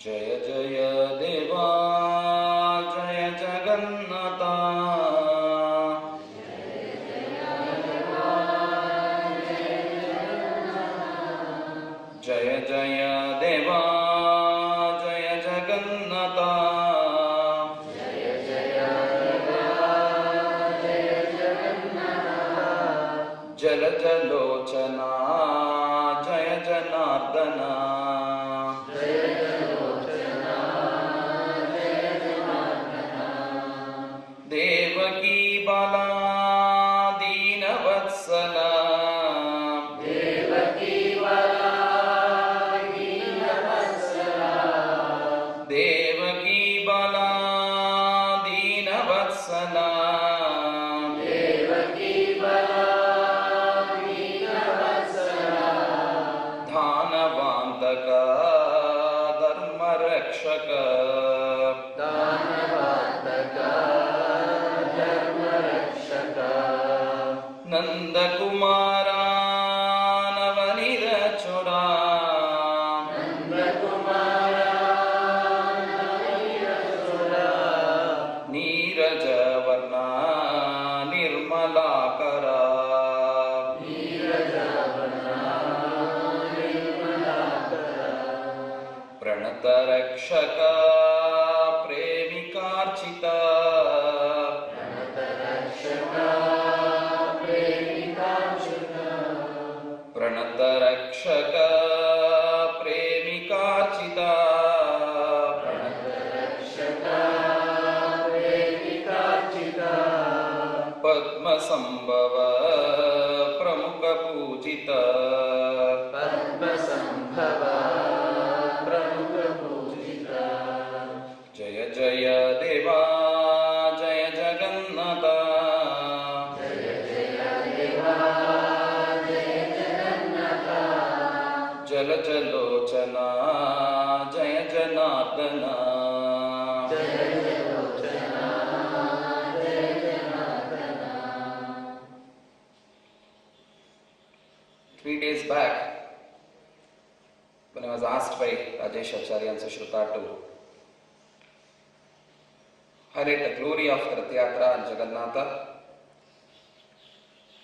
जय जय देवा जय जगन्नाथा जय जय देवा जय जगन्नाथा जल जलोचना जय जनार्दना देवकी बाला दीनवत्सला देवकी बाला दीनवत्सला धानवान्तक धर्मरक्षक नंदकुमारा नवनीरचुरा नीरजवर्णा निर्मलाकरा प्रणतरक्षक प्रेमिकार्चिता प्रणतरक्षक प्रेमिकार्चिता पद्मसंभव प्रमुख पूजिता जय जय देवा जय जगन्नाथा जल जलोचना जय जनार्दना 3 days back, when I was asked by Rajesh Acharya and Sushruta to highlight the glory of the Rath Yatra and Jagannatha,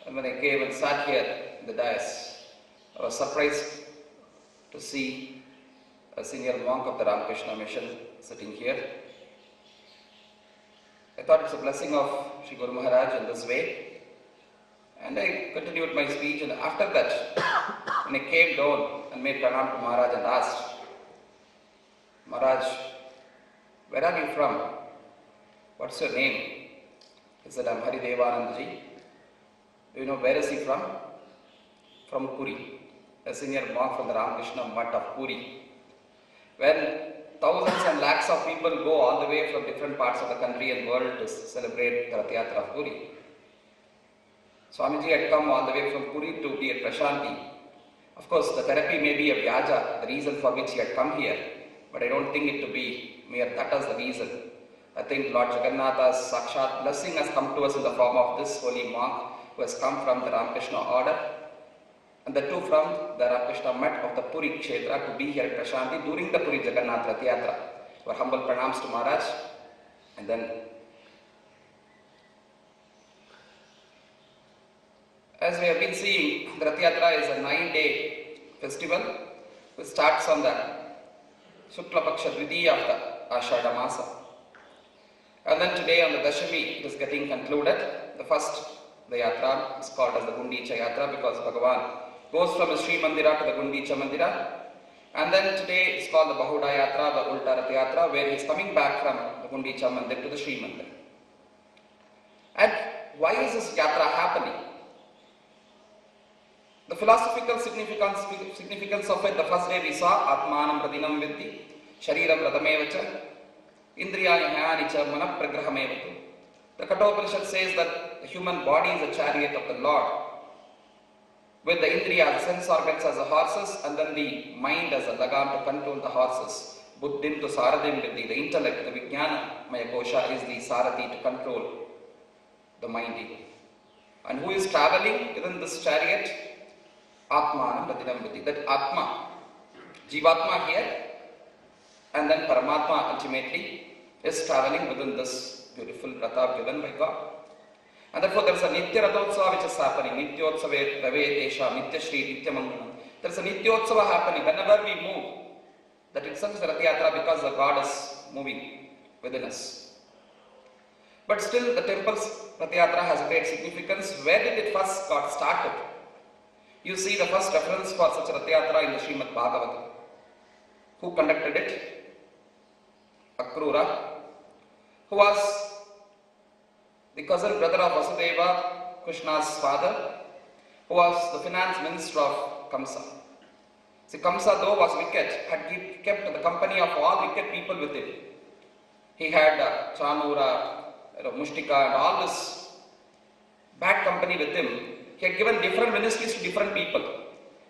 and when I came and sat here in the dais, I was surprised to see a senior monk of the Ramakrishna Mission sitting here. I thought it's a blessing of Sri Guru Maharaj in this way. And I continued my speech, and after that, when I came down and made pranam to Maharaj and asked, Maharaj, where are you from? What's your name? He said, I'm Haridevanandji. Do you know where is he from? From Puri, a senior monk from the Ramakrishna Mutt of Puri. When thousands and lakhs of people go all the way from different parts of the country and world to celebrate the Rath Yatra of Puri, Swamiji had come all the way from Puri to be at Prashanti. Of course, the therapy may be a vyaja, the reason for which he had come here, but I don't think it to be mere that as the reason. I think Lord Jagannatha's Sakshat blessing has come to us in the form of this holy monk who has come from the Ramakrishna order, and the two from the Ramakrishna Mutt of the Puri Kshetra to be here at Prashanti during the Puri Jagannath Rath Yatra. Our humble pranams to Maharaj, and then as we have been seeing, the Rath Yatra is a 9-day festival which starts on the Shukla Paksha Dvidiya of the Ashada Masa. And then today on the Dashami it is getting concluded. The first, the Yatra is called as the Gundicha Yatra because Bhagavan goes from his Sri Mandira to the Gundicha Mandira. And then today it's called the Bahuda Yatra, the Ulta Rath Yatra, where he is coming back from the Gundicha Mandir to the Sri Mandir. And why is this Yatra happening? The philosophical significance of it, the first day we saw, Atmanam Pradinam Vidhi, Shariram Radamevacha, Indriyani Hayanicha Manapragrahamevatu. The Kathopanishad says that the human body is a chariot of the Lord, with the Indriya, the sense organs as the horses, and then the mind as a lagam to control the horses. Buddhim to Saradim Vidhi, the intellect, the Vijnana Maya Kosha is the Sarati to control the mind. And who is traveling within this chariot? Atmanam Pradinam Vidhi. That Atma, Jivatma here, And then Paramatma ultimately is traveling within this beautiful Ratha given by God. And therefore there is a Nitya Rathotsava which is happening. Nityotsave Rave Desha, Nitya Shri, Nitya Mangalam. There is a Nityotsava happening. Whenever we move, that itself is a Rath Yatra because the God is moving within us. But still the temple's Rath Yatra has great significance. Where did it first got started? You see the first reference for such a Rath Yatra in the Srimad Bhagavatam. Who conducted it? Akrura, who was the cousin brother of Vasudeva, Krishna's father, who was the finance minister of Kamsa. See, Kamsa though was wicked, had kept the company of all wicked people with him. He had Chanura, Mushtika and all this bad company with him. He had given different ministries to different people.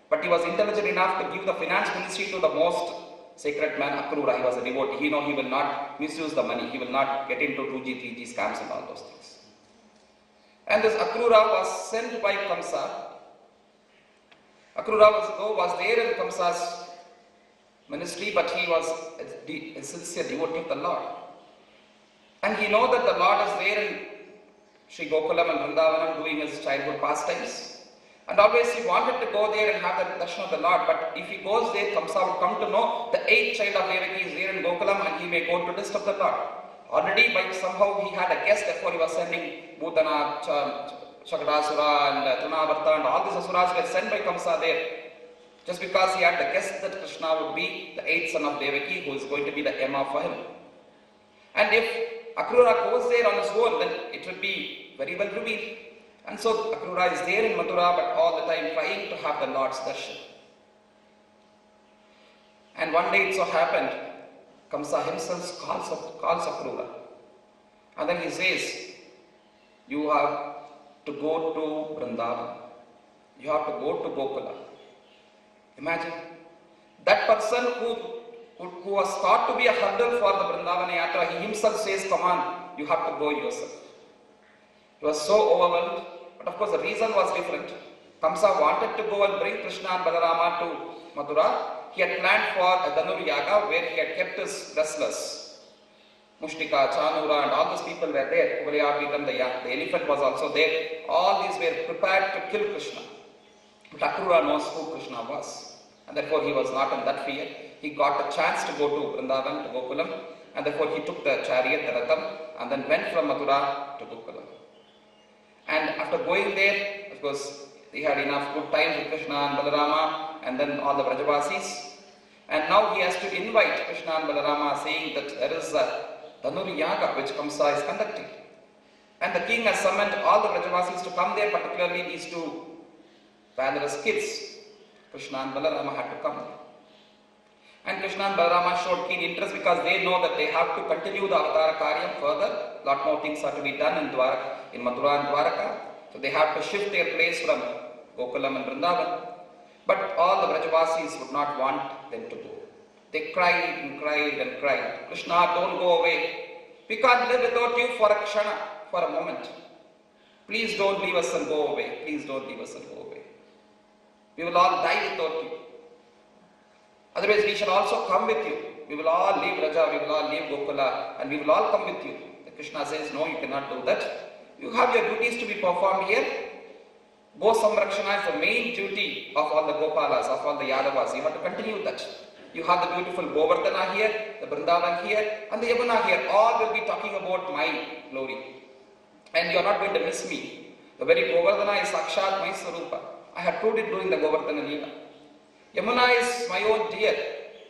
But he was intelligent enough to give the finance ministry to the most sacred man, Akrura. He was a devotee. He will not misuse the money. He will not get into 2G, 3G scams and all those things. And this Akrura was sent by Kamsa. Akrura was there in Kamsa's ministry, but he was a sincere devotee of the Lord. And he know that the Lord is there in Sri Gokulam and Vrindavanam doing his childhood pastimes. And always he wanted to go there and have the darshan of the Lord. But if he goes there, Kamsa would come to know the 8th child of Devaki is there in Gokulam and he may go to disturb the Lord. Already by somehow he had a guest, therefore he was sending Bhutana, Chakadasura and Trinavarta and all these asuras were sent by Kamsa there. Just because he had the guest that Krishna would be the 8th son of Devaki who is going to be the Yama for him. And if Akrura goes there on his own, then it will be very well revealed. And so Akrura is there in Mathura, but all the time trying to have the Lord's darshan. And one day it so happened, Kamsa himself calls Akrura. And then he says, you have to go to Vrindavan. You have to go to Gokula. Imagine, that person who was thought to be a hurdle for the Vrindavana Yatra, he himself says, come on, you have to go yourself. He was so overwhelmed, but of course the reason was different. Kamsa wanted to go and bring Krishna and Balarama to Mathura. He had planned for a Dhanur Yaga where he had kept his wrestlers. Mushtika, Chanura and all those people were there. The elephant was also there. All these were prepared to kill Krishna. But Akrura knows who Krishna was. And therefore he was not in that fear. He got a chance to go to Vrindavan, to Gokulam. And therefore he took the chariot, the Ratham, and then went from Mathura to Gokulam. And after going there, of course, he had enough good times with Krishna and Balarama and then all the Vrajavasis. And now he has to invite Krishna and Balarama saying that there is a Dhanur Yaga which Kamsa is conducting. And the king has summoned all the Vrajavasis to come there, particularly these two valorous kids. Krishna and Balarama had to come there. And Krishna and Balarama showed keen interest because they know that they have to continue the Avatara Karyam further. Lot more things are to be done in Mathura and Dwaraka. So they have to shift their place from Gokulam and Vrindavan. But all the Vrajavasis would not want them to go. They cried and cried and cried. Krishna, don't go away. We can't live without you for a kshana, for a moment. Please don't leave us and go away. Please don't leave us and go away. We will all die without you. Otherwise, we shall also come with you. We will all leave Raja, we will all leave Gokula, and we will all come with you. Krishna says, no, you cannot do that. You have your duties to be performed here. Go Samrakshana is the main duty of all the Gopalas, of all the Yadavas. You have to continue that. You have the beautiful Govardhana here, the Vrindavan here, and the Yamuna here. All will be talking about my glory. And you are not going to miss me. The very Govardhana is Sakshat my Swarupa. I have proved it during the Govardhana Leela. Yamuna is my own dear.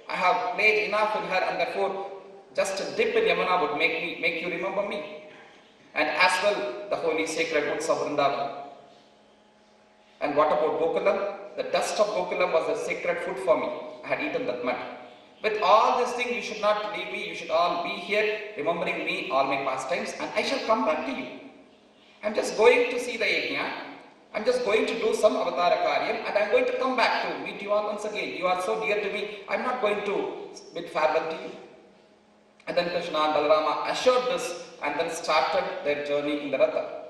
I have played enough in her, and therefore just a dip in Yamuna would make you remember me. And as well the holy sacred woods of Vrindavan. And what about Gokulam? The dust of Gokulam was the sacred food for me. I had eaten that mud. With all these things, you should not leave me. You should all be here, remembering me, all my pastimes, and I shall come back to you. I am just going to see the yajna. I am just going to do some avatara karyam, and I am going to come back to meet you all once again. You are so dear to me. I am not going to bid farewell to you. And then Krishna and Balarama assured this, and then started their journey in the Ratha.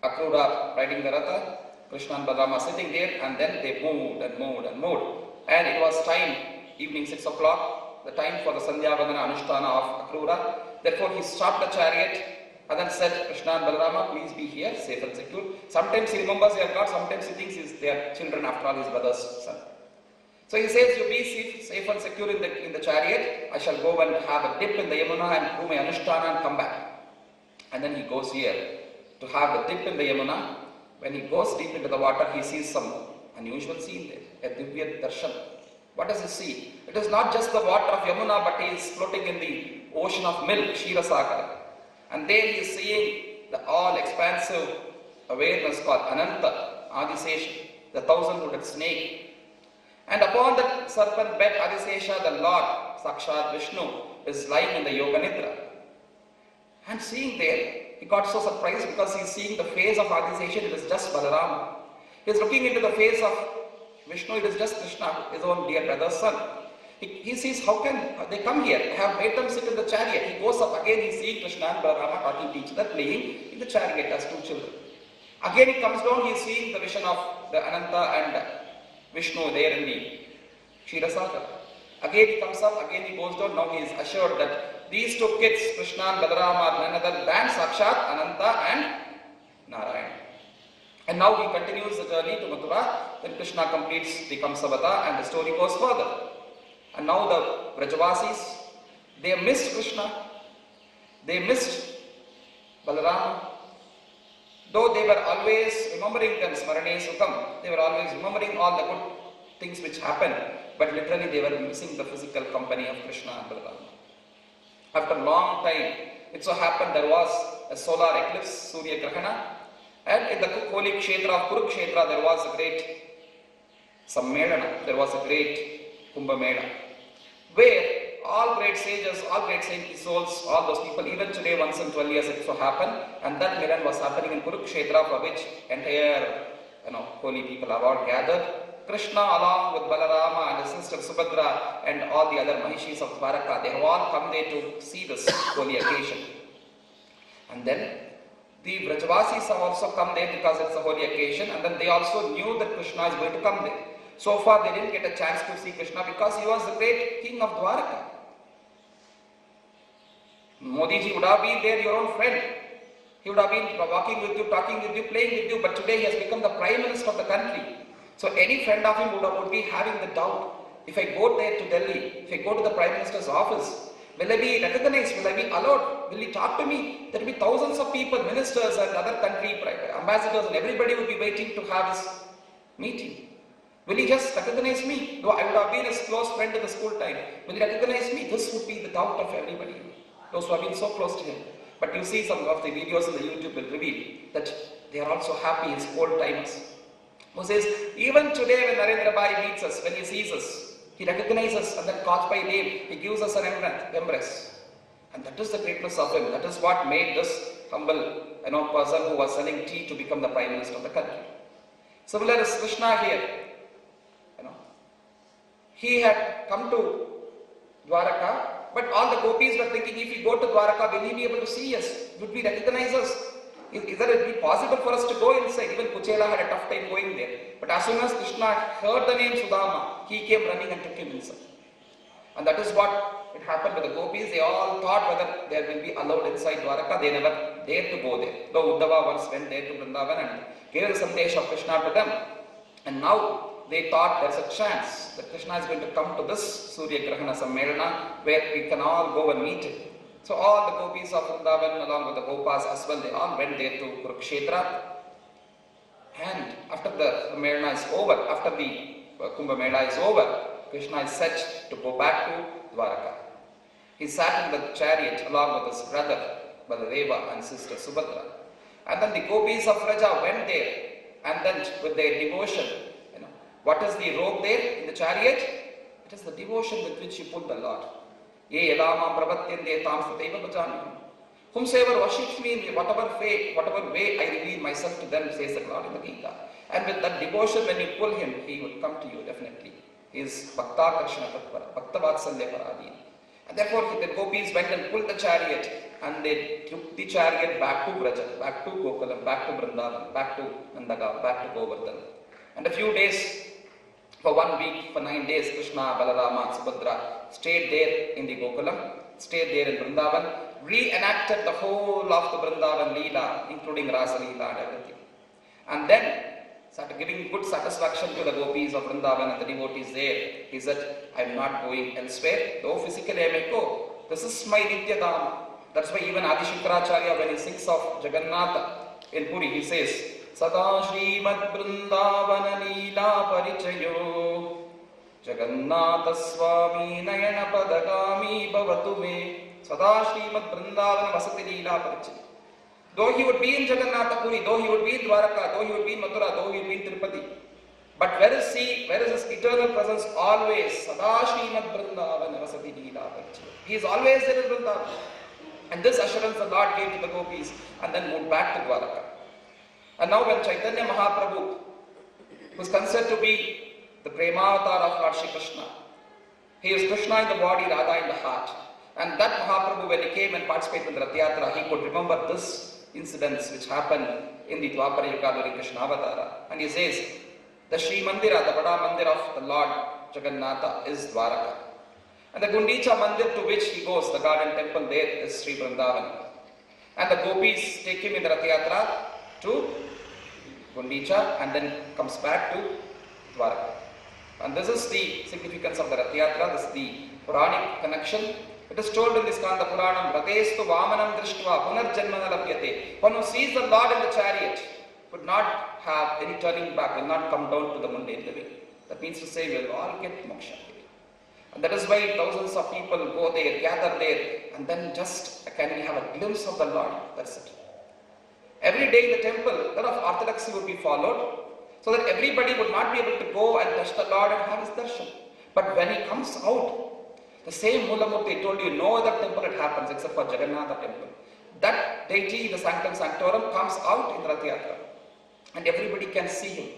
Akrura riding the Ratha, Krishna and Balarama sitting there, and then they moved and moved and moved. And it was time evening 6 o'clock, the time for the Sandhya Vandana Anushtana of Akrura. Therefore, he stopped the chariot and then said, Krishna and Balarama, please be here, safe and secure. Sometimes he remembers they are God, sometimes he thinks they are children, after all, his brother's son. So he says, you be safe and secure in the chariot. I shall go and have a dip in the Yamuna and do my Anushtana and come back. And then he goes here to have a dip in the Yamuna. When he goes deep into the water, he sees some unusual scene there, a Divya Darshan. What does he see? It is not just the water of Yamuna, but he is floating in the ocean of milk, Kshira Sagar. And there he is seeing the all-expansive awareness called Ananta, Adisesha, the thousand-hooded snake. And upon the serpent bed, Adisesha, the Lord, Sakshat Vishnu, is lying in the Yoga Nidra. And seeing there, he got so surprised because he is seeing the face of Adisesha, it is just Balarama. He is looking into the face of Vishnu, it is just Krishna, his own dear brother's son. He sees, how can they come here? I have made them sit in the chariot. He goes up again, he is seeing Krishna and Balarama talking to each other, playing in the chariot as two children. Again he comes down, he is seeing the vision of the Ananta and Vishnu there in the Kshirosagar. Again he comes up, again he goes down, now he is assured that these two kids, Krishna and Balarama, are none other than Sakshat, Ananta and Narayan. And now he continues the journey to Mathura, then Krishna completes the Kamsavata and the story goes further. And now the Vrajavasis, they missed Krishna, they missed Balarama. Though they were always remembering them, Smarane Sukham, they were always remembering all the good things which happened, but literally they were missing the physical company of Krishna and Balarama. After a long time, it so happened there was a solar eclipse, Surya Grahana, and in the holy Kshetra of Kurukshetra there was a great Sammelana, there was a great Kumbh Mela, where all great sages, all great saintly souls, all those people, even today once in 12 years it so happened, and that Milan was happening in Kurukshetra, for which entire holy people are all gathered. Krishna along with Balarama and his sister Subhadra and all the other Mahishis of Dwaraka, they have all come there to see this holy occasion. And then the Vrajavasis have also come there because it's a holy occasion, and then they also knew that Krishna is going to come there. So far they didn't get a chance to see Krishna because he was the great king of Dwaraka. Modi ji would have been there, your own friend. He would have been walking with you, talking with you, playing with you, but today he has become the Prime Minister of the country. So any friend of him would be having the doubt, if I go there to Delhi, if I go to the Prime Minister's office, will I be recognized, will I be allowed, will he talk to me? There will be thousands of people, ministers and other country ambassadors, and everybody will be waiting to have his meeting. Will he just recognize me? Though I would have been his close friend in the school time, will he recognize me? This would be the doubt of everybody, those who have been so close to him. But you see some of the videos on the YouTube will reveal that they are also happy, his old timers. Who says, even today when Narendra Bhai meets us, when he sees us, he recognizes and then calls by name, he gives us an embrace. And that is the greatness of him. That is what made this humble person who was selling tea to become the Prime Minister of the country. Similar is Krishna here. He had come to Dwaraka, but all the gopis were thinking, if we go to Dwaraka, will he be able to see us? Would we recognize us? Is it be possible for us to go inside? Even Kuchela had a tough time going there. But as soon as Krishna heard the name Sudama, he came running and took him inside. And that is what it happened with the gopis. They all thought whether they will be allowed inside Dwaraka. They never dared to go there. Though Uddhava once went there to Vrindavan and gave the sandesh of Krishna to them. And now they thought there's a chance that Krishna is going to come to this Surya Grahana Sammelana where we can all go and meet him. So all the gopis of Vrindavan along with the Gopas as well, they all went there to Kurukshetra. And after the Sammelana is over, after the Kumbh Mela is over, Krishna is set to go back to Dwaraka. He sat in the chariot along with his brother Baladeva and sister Subhadra. And then the gopis of Vraja went there and then with their devotion, what is the robe there in the chariot? It is the devotion with which you put the Lord. Ye yadama pravatyande tam suteva bhajaniham. Whomsoever worships me in whatever way I reveal myself to them, says the Lord in the Gita. And with that devotion, when you pull him, he will come to you definitely. He is Bhakta Karshana Tatpara, Bhakta Vatsalya Paradini. And therefore the gopis went and pulled the chariot and they took the chariot back to Vraja, back to Gokulam, back to Vrindavan, back to Nandagaon, back to Govardhan. And a few days For 1 week, for 9 days, Krishna, Balarama, and Subhadra stayed there in the Gokulam, stayed there in Vrindavan, reenacted the whole of the Vrindavan Leela, including Rasa Leela and everything. And then started giving good satisfaction to the gopis of Vrindavan and the devotees there. He said, I am not going elsewhere, though physically I may go. This is my Nitya Dham. That's why even Adi Shankaracharya, when he sings of Jagannatha in Puri, he says, Sada Srimad Vrindavana Leela Parichayo Jagannatha Swami Nayana Padagami Bhavatu Me Sada Srimad Vrindavana Vasati Leela Parichayo. Though he would be in Jagannatha Puri, though he would be in Dwaraka, though he would be in Mathura, though he would be in Tirupati, but where is he? Where is his eternal presence? Always Sada Srimad Vrindavana Vasati Leela Parichayo. He is always there in Vrindavan. And this assurance the Lord gave to the gopis and then moved back to Dwaraka. And now when Chaitanya Mahaprabhu, who is considered to be the Premavatar of Lord Shri Krishna, he is Krishna in the body, Radha in the heart. And that Mahaprabhu, when he came and participated in the Rath Yatra, he could remember this incidents which happened in the Dwapara Yuga during Krishna Avatara. And he says, the Sri Mandira, the Bada Mandir of the Lord Jagannatha is Dwaraka. And the Gundicha Mandir to which he goes, the garden temple there, is Sri Vrindavan. And the gopis take him in the Rath Yatra to Gundicha and then comes back to Dwaraka. And this is the significance of the Rath Yatra, this is the Puranic connection. It is told in this Skanda Puranam, Ratestu Vamanam Drishtva Punarjanmana Lapyate. One who sees the Lord in the chariot would not have any turning back, will not come down to the mundane living. That means to say we will all get moksha. And that is why thousands of people go there, gather there, and then just can we have a glimpse of the Lord? That's it. Every day in the temple, a lot of orthodoxy would be followed, so that everybody would not be able to go and touch the Lord and have his darshan. But when he comes out, the same Mulamurti told you, no other temple it happens except for Jagannatha temple. That deity in the Sanctum Sanctorum comes out in the Rath Yatra, and everybody can see him.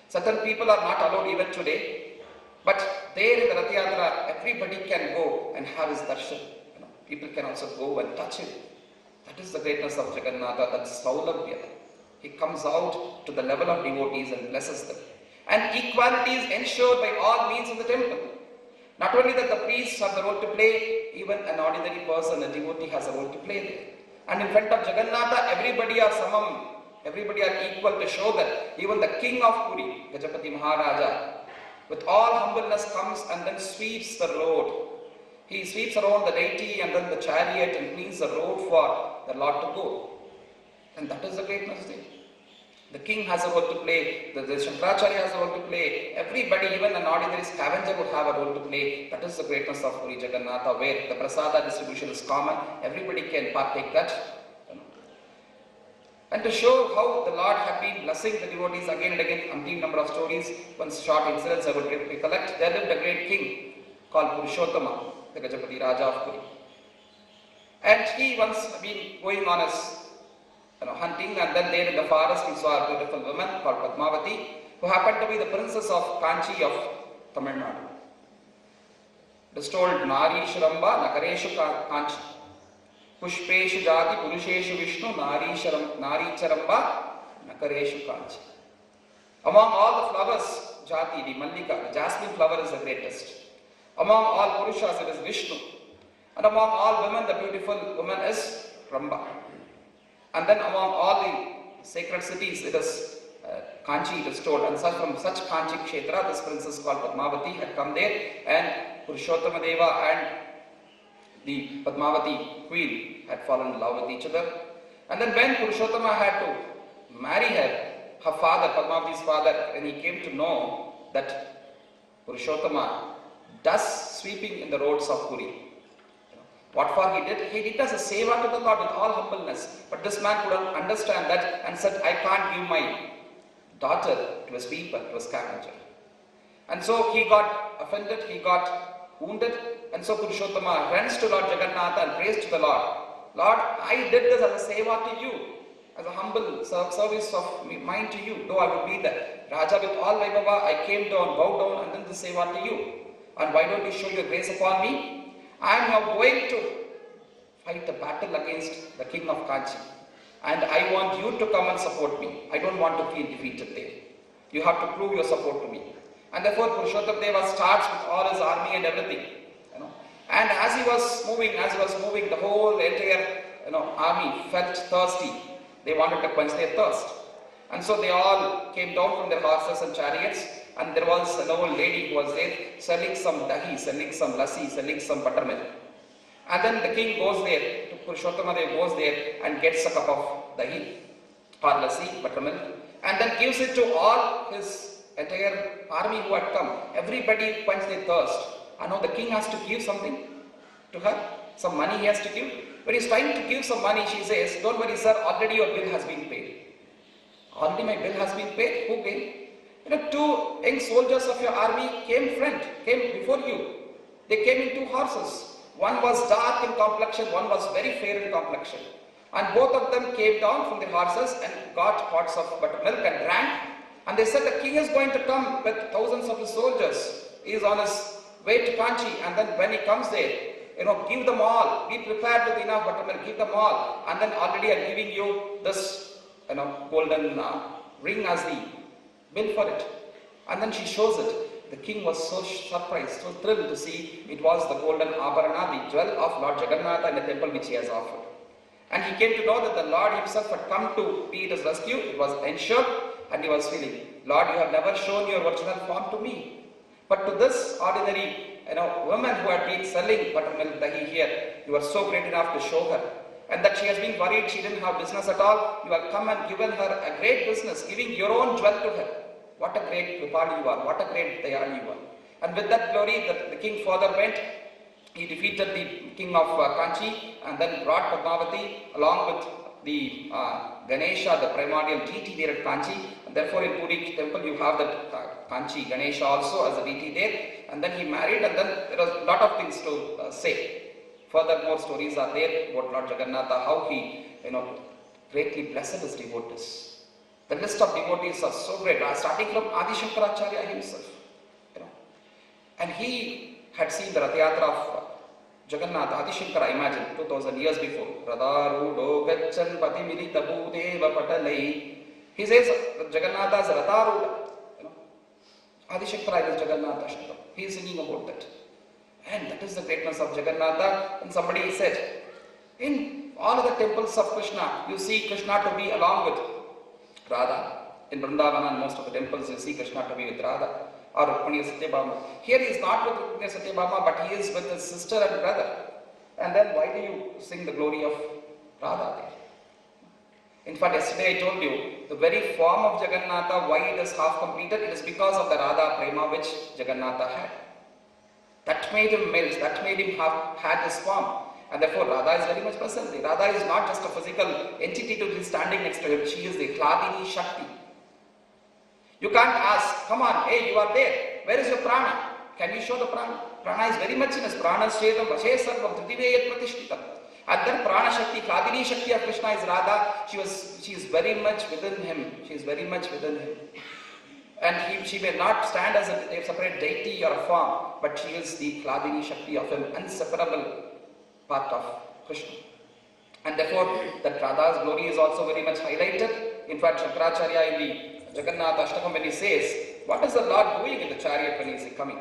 Certain people are not allowed even today, but there in the Rath Yatra, everybody can go and have his darshan. People can also go and touch him. That is the greatness of Jagannatha, that's Saulabhya. He comes out to the level of devotees and blesses them. And equality is ensured by all means in the temple. Not only that the priests have the role to play, even an ordinary person, a devotee has a role to play there. And in front of Jagannatha, everybody are samam, everybody are equal, to show that even the king of Puri, Gajapati Maharaja, with all humbleness comes and then sweeps the road. He sweeps around the deity and then the chariot and cleans the road for the Lord to go. And that is the greatness there. The king has a role to play, the Shankaracharya has a role to play, everybody, even an ordinary scavenger would have a role to play. That is the greatness of Puri Jagannatha, where the prasada distribution is common, everybody can partake that. And to show how the Lord had been blessing the devotees again and again, umpteen number of stories, one short incidents I would recollect. There lived a great king called Purushottama, the Gajapati Raja of Puri. And he once been going on his hunting, and then there in the forest he saw a beautiful woman called Padmavati, who happened to be the princess of Kanchi of Tamil Nadu. It is told, Nari Shuramba Nakareshu Kanchi, Pushpeshu Jati Purusheshu Vishnu, Nari Charamba Nakareshu Kanchi. Among all the flowers, Jati, the Mallika, the jasmine flower is the greatest. Among all Purushas, it is Vishnu. And among all women, the beautiful woman is Ramba. And then among all the sacred cities, it is Kanchi, it is told. And from such Kanchi Kshetra, this princess called Padmavati had come there, and Purushottama Deva and the Padmavati queen had fallen in love with each other. And then when Purushottama had to marry her, her father, Padmavati's father, when he came to know that Purushottama does sweeping in the roads of Puri, what for he did? He did as a seva to the Lord with all humbleness. But this man couldn't understand that and said, I can't give my daughter to a sweeper, to a scavenger. And so he got offended, he got wounded, and so Purushottama runs to Lord Jagannatha and prays to the Lord. Lord, I did this as a seva to you, as a humble service of mine to you, though I would be the Raja with all Vaibhava, I came down, bowed down, and then the seva to you. And why don't you show your grace upon me? I am now going to fight the battle against the king of Kanchi. And I want you to come and support me. I don't want to feel defeated there. You have to prove your support to me. And therefore Purushottam Deva starts with all his army and everything. And as he was moving, the whole entire army felt thirsty. They wanted to quench their thirst. And so they all came down from their horses and chariots, and there was an old lady who was there selling some dahi, selling some lassi, selling some buttermilk. And then the king goes there, Purushottama Deva goes there and gets a cup of dahi or lassi, buttermilk, and then gives it to all his entire army who had come. Everybody quenched their thirst. And now the king has to give something to her, some money he has to give. When he's trying to give some money, she says, "Don't worry, sir, already your bill has been paid." Already my bill has been paid? Who paid? Two young soldiers of your army came before you. They came in two horses. One was dark in complexion, one was very fair in complexion. And both of them came down from their horses and got pots of buttermilk and drank. And they said, the king is going to come with thousands of his soldiers. He is on his way to Kanchi, and then when he comes there, give them all. Be prepared with enough buttermilk, give them all. And then already I am giving you this, golden ring as the bill for it. And then she shows it. The king was so surprised, so thrilled to see it was the golden Abharana, the jewel of Lord Jagannatha in the temple which he has offered. And he came to know that the Lord himself had come to be his rescue. It was ensured, and he was feeling, Lord, you have never shown your original form to me. But to this ordinary woman who had been selling buttermilk dahi here, you are so great enough to show her. And that she has been worried, she didn't have business at all. You have come and given her a great business, giving your own jewel to her. What a great Kripal you are, what a great Dayal you are. And with that glory, the king further went. He defeated the king of Kanchi and then brought Padmavati along with the Ganesha, the primordial deity there at Kanchi. And therefore in Puri temple you have that Kanchi Ganesha also as a deity there. And then he married, and then there was a lot of things to say. Furthermore stories are there about Lord Jagannatha, how he greatly blessed his devotees. The list of devotees are so great, starting from Adi Shankaracharya himself. And he had seen the Rath Yatra of Jagannatha, Adi Shankara, imagine, 2000 years before. Radharudo Gachan Patimilita Bhudeva Patalai. He says Jagannatha is Radharuda. Adi Shankara is Jagannatha Shankara. He is singing about that. And that is the greatness of Jagannatha. And somebody said, in all of the temples of Krishna, you see Krishna to be along with Radha. In Vrindavana and most of the temples, you see Krishna to be with Radha or Rukmini Satyabhama. Here he is not with Rukmini Satyabhama, but he is with his sister and brother. And then why do you sing the glory of Radha there? In fact, yesterday I told you, the very form of Jagannatha, why it is half completed, it is because of the Radha Prema which Jagannatha had. That made him melt, that made him had this form. And therefore Radha is very much present. Radha is not just a physical entity to be standing next to him, she is the Hladini Shakti. You can't ask, come on, hey, you are there, where is your prana? Can you show the prana? Prana is very much in his prana shedam, vashe sarvam, tridiveyat pratishtitam. And then prana Shakti, Hladini Shakti of Krishna is Radha. She is very much within him. She is very much within him. And she may not stand as a separate deity or a form, but she is the Hladini Shakti of him, inseparable part of Krishna. And therefore, that Radha's glory is also very much highlighted. In fact, Shankaracharya in the Jagannatha Ashtakam, when he says, what is the Lord doing in the chariot when he is coming?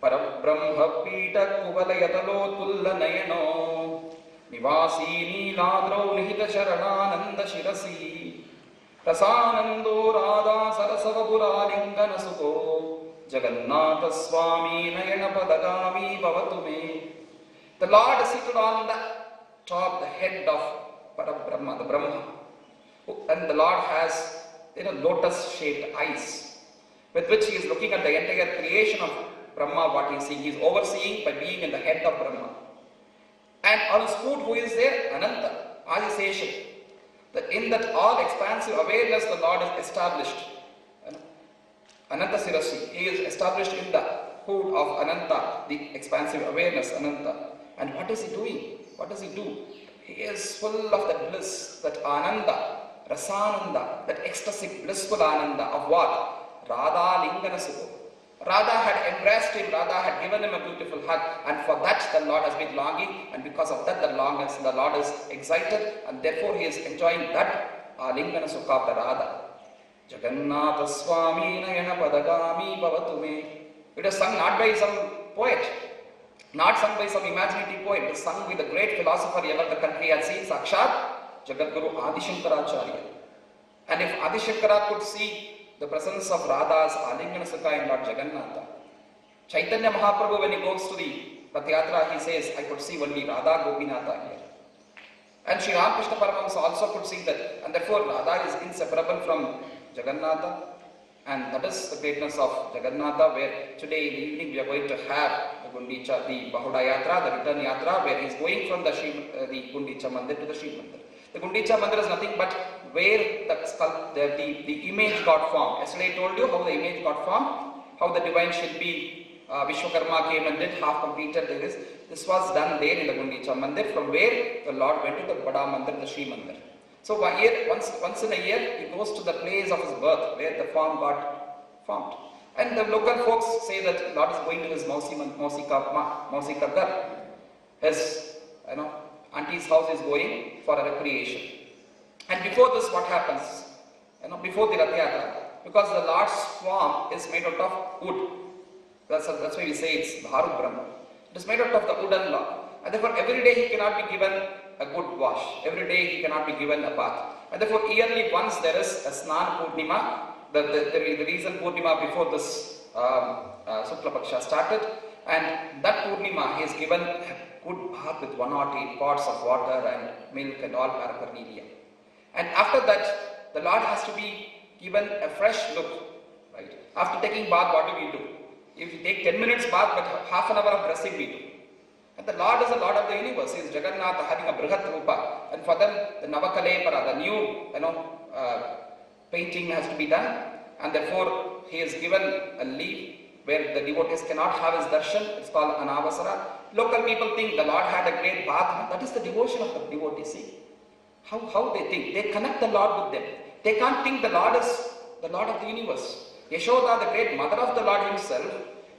Parabrahma Pita Kuvalayatalo Tulla Nayano Nivasi Niladro Nihita Sharanananda Shirasi Rasanando Radha Sarasavapura Lingana Sukho Jagannatha Swami Nayana Padagami Bhavatume. The Lord is seated on the top, the head of Parabrahma, the Brahma. And the Lord has lotus-shaped eyes with which he is looking at the entire creation of Brahma, what he is seeing. He is overseeing by being in the head of Brahma. And on his foot, who is there? Ananta, Adiseshan. In that all expansive awareness, the Lord is established. Ananta Sirasi. He is established in the foot of Ananta, the expansive awareness, Ananta. And what is he doing? What does he do? He is full of that bliss, that Ananda, Rasananda, that ecstatic, blissful Ananda of what? Radha Lingana Sukho. Radha had embraced him, Radha had given him a beautiful hug, and for that the Lord has been longing, and because of that the Lord is excited, and therefore he is enjoying that Lingana Sukha of the Radha. Jagannatha Swami Nayana Padagami Bhavatume. It was sung not by some poet, not sung by some imaginative poet, it was sung with the great philosopher ever the country had seen, Sakshat Jagadguru Adi Shankaracharya. And if Adi Shankara could see the presence of Radha's Alingana Sukha in Lord Jagannatha, Chaitanya Mahaprabhu, when he goes to the Rath Yatra, he says, I could see only Radha Gopinatha here. And Sri Ramakrishna Paramahamsa also could see that, and therefore Radha is inseparable from Jagannatha. And that is the greatness of Jagannatha, where today in the evening we are going to have the Gundicha, the Bahuda Yatra, the return Yatra, where he is going from the Gundicha Mandir to the Shiv Mandir. The Gundicha Mandir is nothing but where the image got formed. Yesterday I told you how the image got formed, how the divine Shilpi Vishwakarma came and did half completed this. This was done there in the Gundicha Mandir, from where the Lord went to the Bada Mandir, the Shri Mandir. So once in a year, he goes to the place of his birth, where the form got formed. And the local folks say that Lord is going to his Mausi Gar. His auntie's house is going for a recreation. And before this, what happens? Before the Rath Yatra, because the Lord's form is made out of wood. That's why we say it's Bharu Brahma. It is made out of the wooden log. And therefore every day he cannot be given a good wash. Every day he cannot be given a bath. And therefore yearly once there is a Snan Purnima. The reason Purnima before this Sukla Paksha started. And that Purnima he is given a good bath with 108 pots of water and milk and all paraphernalia. And after that, the Lord has to be given a fresh look. Right? After taking bath, what do we do? If you take 10 minutes bath, but half an hour of dressing we do. And the Lord is the Lord of the universe. He is Jagannatha having a Brihat Rupa. And for them, the Navakalepara, the new painting has to be done. And therefore, he is given a leave where the devotees cannot have his darshan. It's called Anavasara. Local people think the Lord had a great bath. That is the devotion of the devotees. See? How they think. They connect the Lord with them. They can't think the Lord is the Lord of the universe. Yashoda, the great mother of the Lord himself,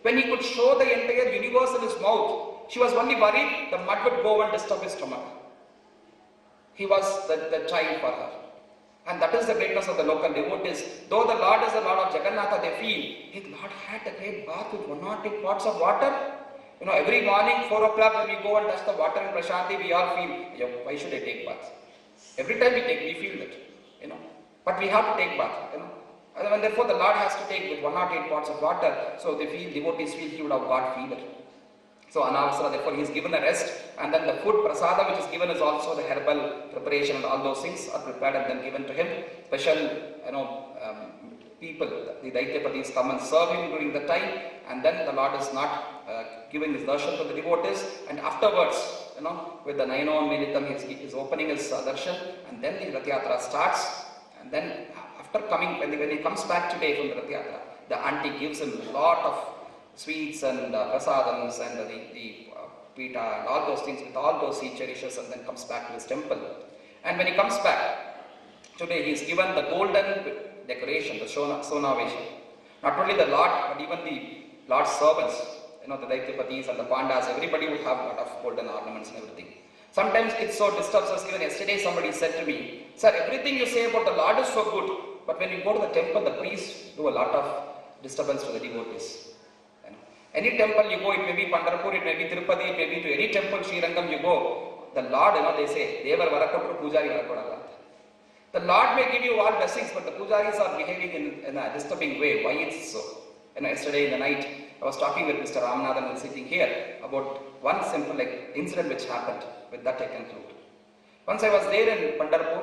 when he could show the entire universe in his mouth, she was only worried the mud would go and disturb his stomach. He was the child for her. And that is the greatness of the local devotees. Though the Lord is the Lord of Jagannatha, they feel, hey, the Lord had a great bath with 108 pots of water. Every morning, 4 o'clock when we go and touch the water in Prashanti, we all feel, why should I take bath? Every time we feel that, But we have to take bath, And therefore the Lord has to take with 108 pots of water. So they feel, devotees feel he would have got fever. So Anavasara, therefore he is given a rest. And then the food prasada which is given is also the herbal preparation, and all those things are prepared and then given to him. Special, people, the Daityapadis come and serve him during the time. And then the Lord is not giving his darshan to the devotees. And afterwards, with the Nayanon Militam, he is opening his darshan. And then the Rath Yatra starts. And then after coming, when he comes back today from the Rath Yatra, the auntie gives him a lot of sweets and prasadams and the pita and all those things. With all those he cherishes and then comes back to his temple. And when he comes back, today he is given the golden decoration, the Sonavesha. Not only the Lord, but even the Lord's servants, the Daityapadis and the Pandas, everybody will have a lot of golden ornaments and everything. Sometimes it so disturbs us. Even yesterday somebody said to me, sir, everything you say about the Lord is so good, but when you go to the temple, the priests do a lot of disturbance to the devotees. Any temple you go, it may be Pandharpur, it may be Tirupati, it may be to any temple, Srirangam you go, the Lord, they say, Devar Varakotru Pujari Varakodala. The Lord may give you all blessings, but the Pujaris are behaving in a disturbing way. Why it's so? Yesterday in the night, I was talking with Mr. Ramanathan, who is sitting here, about one simple incident which happened. With that I conclude. Once I was there in Pandharpur.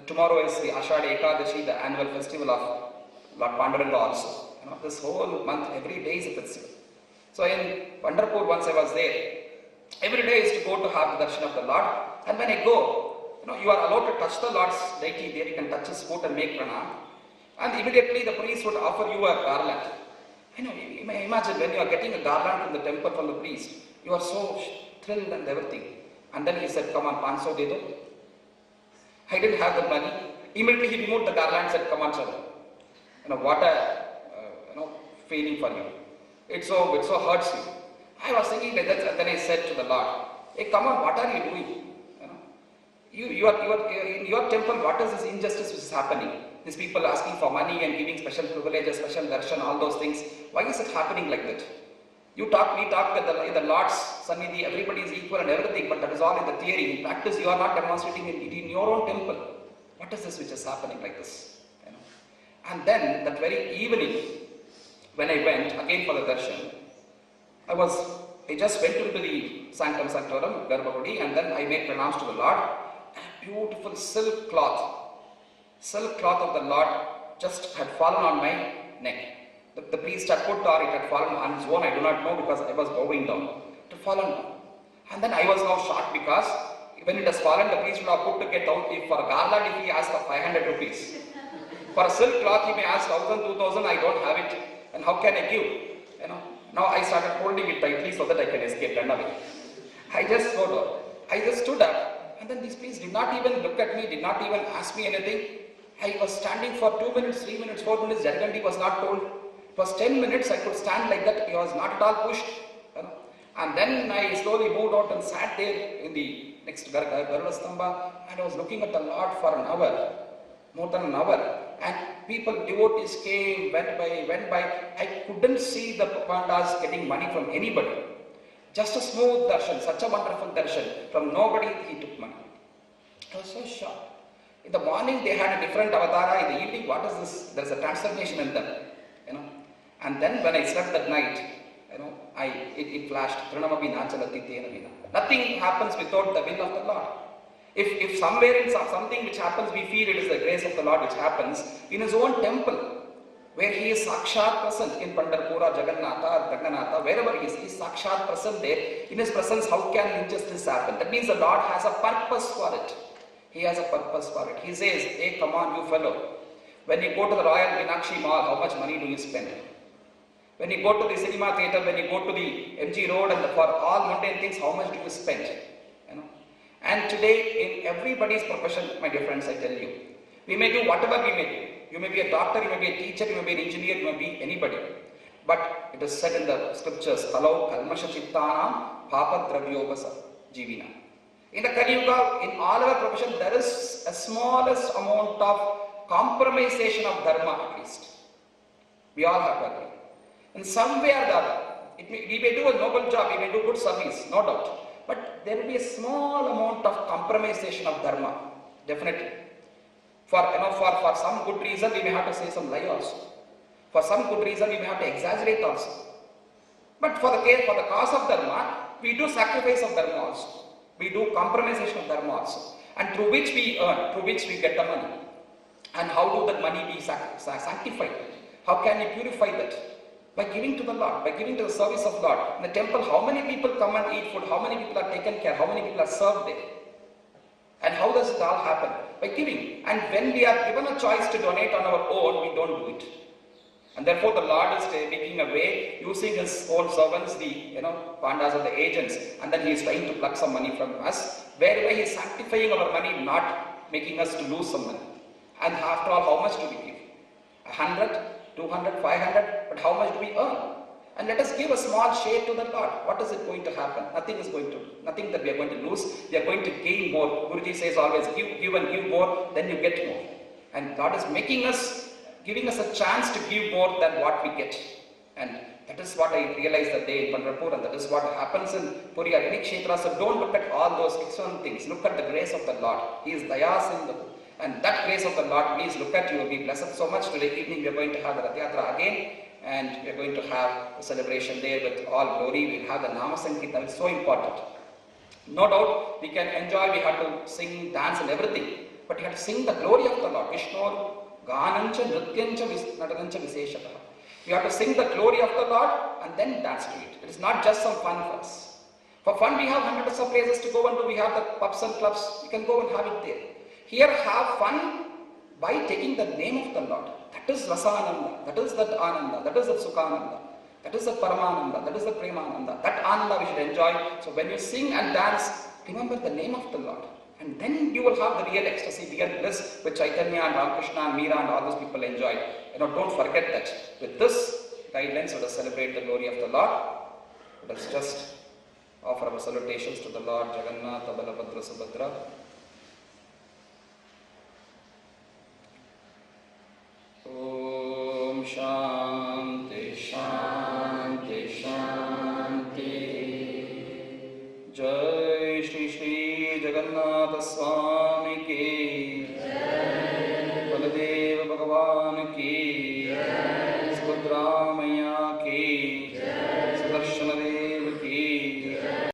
Tomorrow is the Ashadha Ekadashi, the annual festival of Lord Panduranga also. This whole month, every day is a festival. So in Pandharpur, once I was there, every day is to go to have the darshan of the Lord. And when I go, you are allowed to touch the Lord's deity there. You can touch his foot and make pranam. And immediately the priest would offer you a garland. Imagine when you are getting a garland from the temple from the priest, you are so thrilled and everything. And then he said, come on, 500 de do. I didn't have the money. Immediately he removed the garland and said, come on, sir. What a feeling for you. It so hurts you. I was thinking like that, and then I said to the Lord, hey, come on, what are you doing? You are in your temple, what is this injustice which is happening? these people asking for money and giving special privileges, special darshan, all those things. Why is it happening like that? We talk that in the Lord's Sannidhi, everybody is equal and everything, but that is all in the theory. In practice, you are not demonstrating it in your own temple. What is this which is happening like this? You know? And then, that very evening, when I went again for the darshan, I just went into the Sanctum Sanctorum, Garbhavadi, and then I made pranams to the Lord. A beautiful silk cloth of the Lord just had fallen on my neck. The priest had put, or it had fallen on his own, I do not know, because I was bowing down. It had fallen down. And then I was now shocked, because when it has fallen, the priest would have put to get out. If for a garland, if he asked for 500 rupees. For a silk cloth, he may ask 1,000, 2,000, I don't have it. And how can I give? You know. Now I started holding it tightly so that I can escape, run away. I just stood up, and then this priest did not even look at me, did not even ask me anything. I was standing for 2 minutes, 3 minutes, 4 minutes, Jargandi was not told. It was 10 minutes, I could stand like that, he was not at all pushed. You know. And then I slowly moved out and sat there in the next Garuda Stamba, and I was looking at the Lord for an hour, more than an hour. And people, devotees came, went by. I couldn't see the Pandas getting money from anybody. Just a smooth darshan, such a wonderful darshan. From nobody he took money. I was so shocked. In the morning they had a different avatara. In the evening, what is this? There is a transformation in them. You know. And then when I slept that night, you know, it flashed. Nothing happens without the will of the Lord. If somewhere in something which happens, we feel it is the grace of the Lord which happens, in his own temple, where he is Sakshat present, in Pandharpura, Jagannatha, Ranganatha, wherever he is Sakshat present there, in his presence, how can injustice happen? That means the Lord has a purpose for it. He has a purpose for it. He says, hey, come on, you fellow. When you go to the Royal Meenakshi Mall, how much money do you spend? When you go to the cinema theatre, when you go to the MG Road, and for all mundane things, how much do you spend? You know? And today, in everybody's profession, my dear friends, I tell you, we may do whatever we may do. You may be a doctor, you may be a teacher, you may be an engineer, you may be anybody. But it is said in the scriptures, Kalau kalmasha chittanam papa dravyobasa jivina. In the Kali Yuga, in all our profession, there is a smallest amount of compromisation of dharma at least. We all have to agree. In some way or the other, we may do a noble job, we may do good service, no doubt. But there will be a small amount of compromisation of dharma, definitely. For some good reason, we may have to say some lie also. For some good reason, we may have to exaggerate also. But for the cause of dharma, we do sacrifice of dharma also. We do compromisation of dharma also. And through which we earn, through which we get the money. And how do that money be sanctified? How can we purify that? By giving to the Lord, by giving to the service of Lord. In the temple, how many people come and eat food? How many people are taken care? How many people are served there? And how does it all happen? By giving. And when we are given a choice to donate on our own, we don't do it. And therefore the Lord is making a way, using his own servants, the pandas or the agents, and then he is trying to pluck some money from us, whereby he is sanctifying our money, not making us to lose some money. And after all, how much do we give? 100, 200, 500, but how much do we earn? And let us give a small share to the Lord. What is it going to happen? Nothing that we are going to lose. We are going to gain more. Guruji says always, give and give more, then you get more. And God is giving us a chance to give more than what we get. And that is what I realized that day in Pandharpur, and that is what happens in Puri or any kshetra. So don't look at all those external things. Look at the grace of the Lord. He is Daya Sindhu. And that grace of the Lord, please look at, you will be blessed so much. Today evening we are going to have the Rath Yatra again, and we are going to have a celebration there with all glory. We will have the Nama Sankirtan. It's so important. No doubt we can enjoy, we have to sing, dance and everything, but we have to sing the glory of the Lord. Vishnor Ganancha Nrityancha Nadanancha Visheshata. We have to sing the glory of the Lord and then dance to it. It is not just some fun for us. For fun we have hundreds of places to go and do. We have the pubs and clubs. You can go and have it there. Here have fun by taking the name of the Lord. That is Rasananda. That is that Ananda. That is that Sukhananda. That is that Paramananda. That is the Premananda. That Ananda we should enjoy. So when you sing and dance, remember the name of the Lord. And then you will have the real ecstasy, real bliss, which Chaitanya and Ramakrishna and Meera and all those people enjoyed. Don't forget that. With this guidelines, let us celebrate the glory of the Lord. Let us just offer our salutations to the Lord Jagannatha Balabhadra Subhadra. शांति शांति शांति। जय श्री श्री जगन्नाथ स्वामी की, बलदेव भगवान की, सुभद्रा